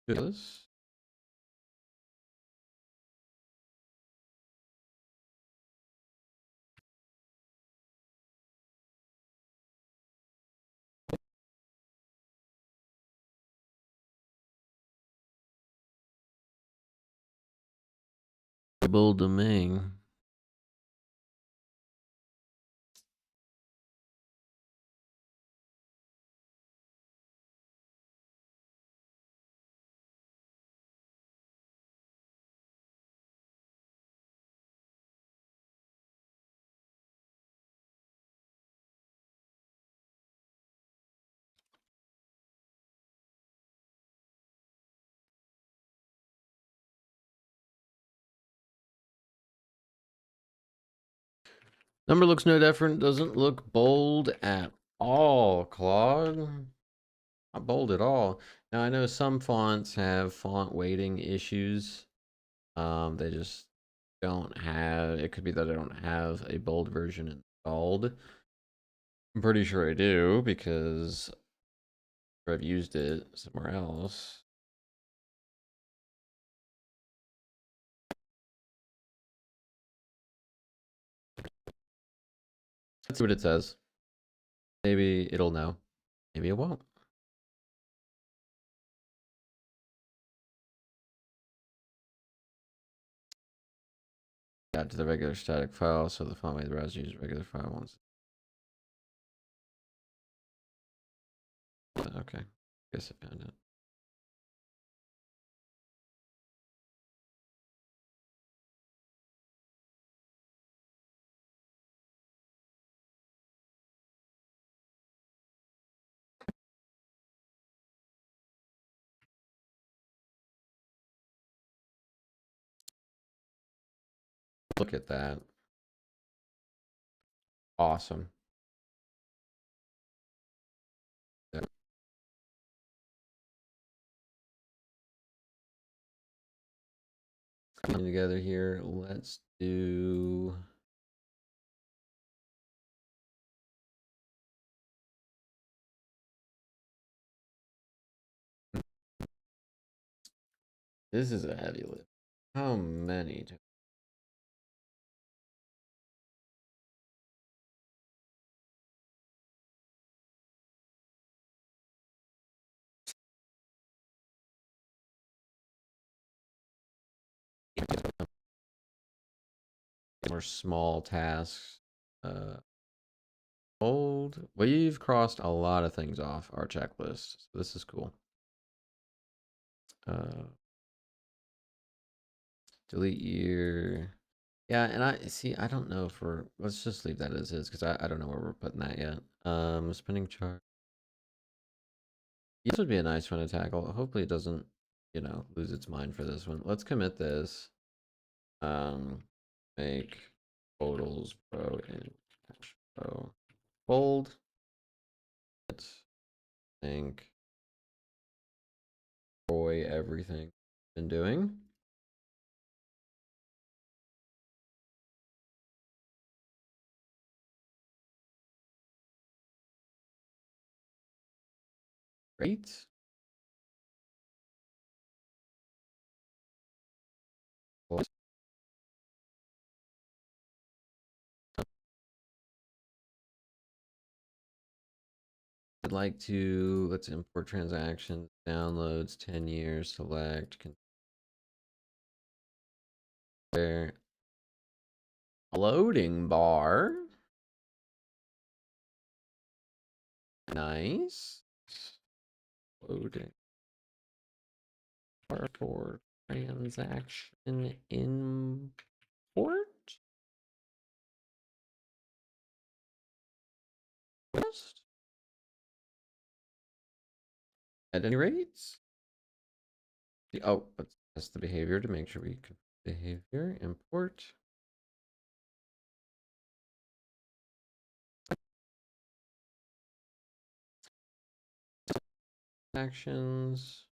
Do this. Stable domain. Number looks no different. Doesn't look bold at all, Claude. Not bold at all. Now I know some fonts have font weighting issues. They just don't have. It could be that I don't have a bold version installed. I'm pretty sure I do because I've used it somewhere else. Let's see what it says. Maybe it'll know. Maybe it won't. Add to the regular static file, so the font may the browser use regular file once. Okay, guess I found it. Look at that. Awesome. Yeah. Coming together here. Let's do. This is a heavy lift. How many? More small tasks. Old. We've crossed a lot of things off our checklist. So this is cool. Delete year. Yeah, and I see. I don't know if we're. Let's just leave that as is because I don't know where we're putting that yet. Spinning chart. This would be a nice one to tackle. Hopefully it doesn't, lose its mind for this one. Let's commit this. Make totals pro and cash flow bold. Let's think Roy everything been doing. Great. like to, let's import transactions, downloads, 10 years, select, there, loading bar. Nice. Loading bar for transaction import. West. At any rates. Oh, let's test the behavior to make sure we can behavior import. Actions.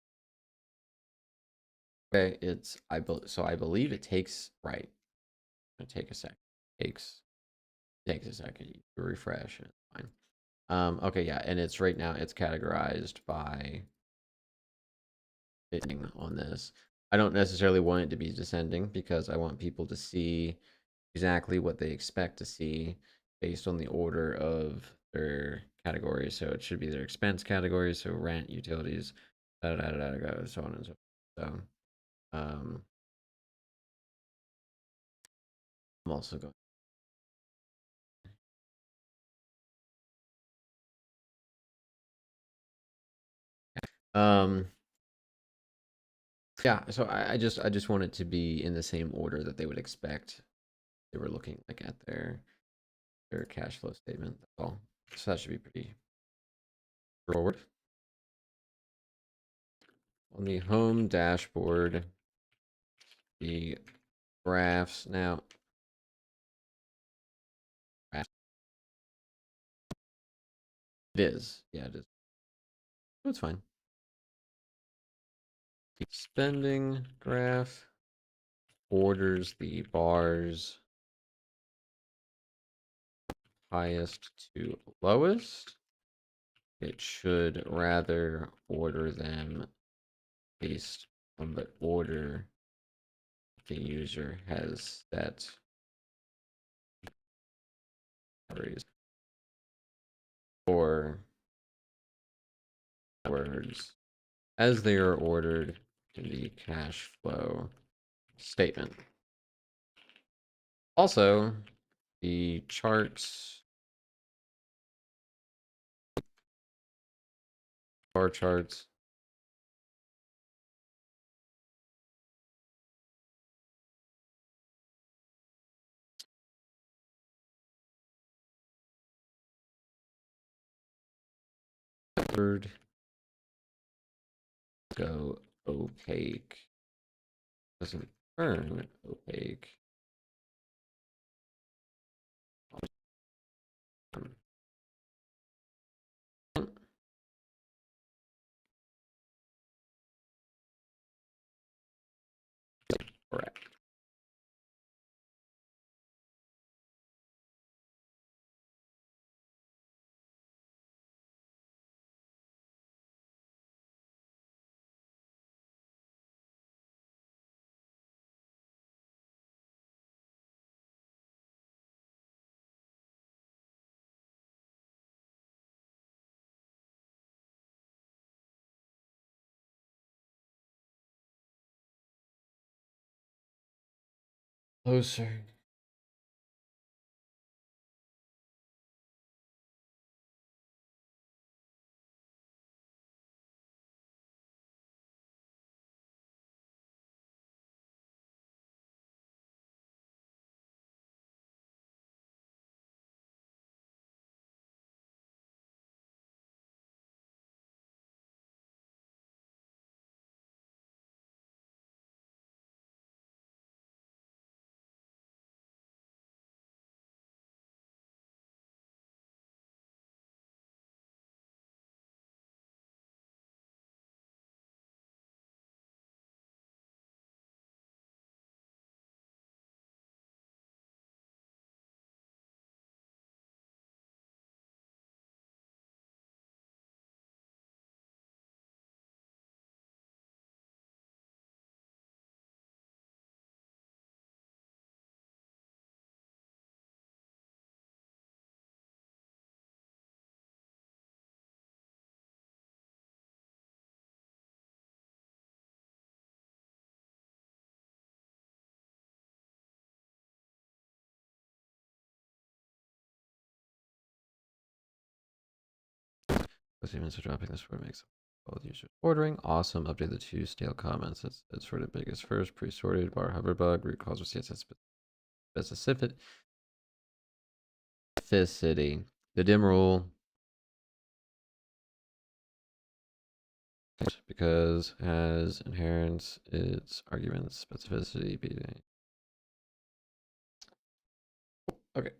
Okay, it's I believe it takes right. It'll take a sec. Takes a second to refresh and it's fine. Okay, yeah, and it's right now it's categorized by hitting on this. I don't necessarily want it to be descending because I want people to see exactly what they expect to see based on the order of their categories. So it should be their expense categories, so rent, utilities, so on and so forth. So I'm also going. Um, yeah, so I just want it to be in the same order that they would expect they were looking like at their cash flow statement. That's all. So that should be pretty forward. On the home dashboard, the graphs now. It is. Yeah, it is. That's fine. The spending graph orders the bars highest to lowest. It should rather order them based on the order the user has set or words as they are ordered in the cash flow statement. Also, the charts, bar charts, third go opaque. Doesn't turn opaque. Correct. Closer. Even so, dropping this word makes both users ordering. Awesome. Update the 2 stale comments. It's sort of biggest first. Pre-sorted bar hover bug. Root cause or CSS specificity. The dim rule. Because has inherent its arguments specificity beating. Okay.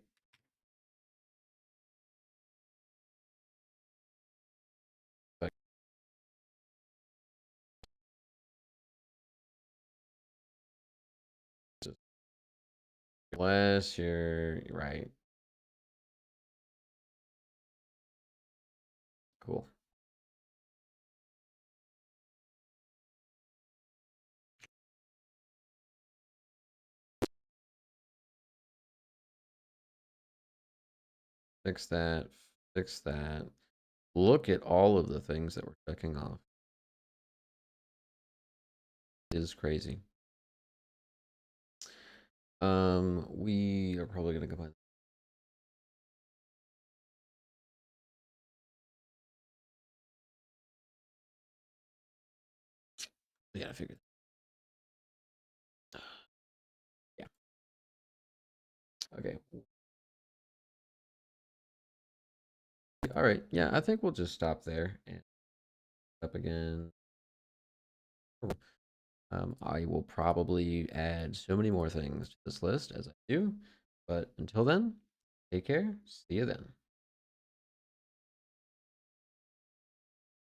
Unless you're right. Cool. Fix that. Fix that. Look at all of the things that we're checking off. It is crazy. We are probably gonna combine. We gotta figure. Yeah. Okay. All right. Yeah, I think we'll just stop there and up again. I will probably add so many more things to this list as I do, but until then, take care. See you then.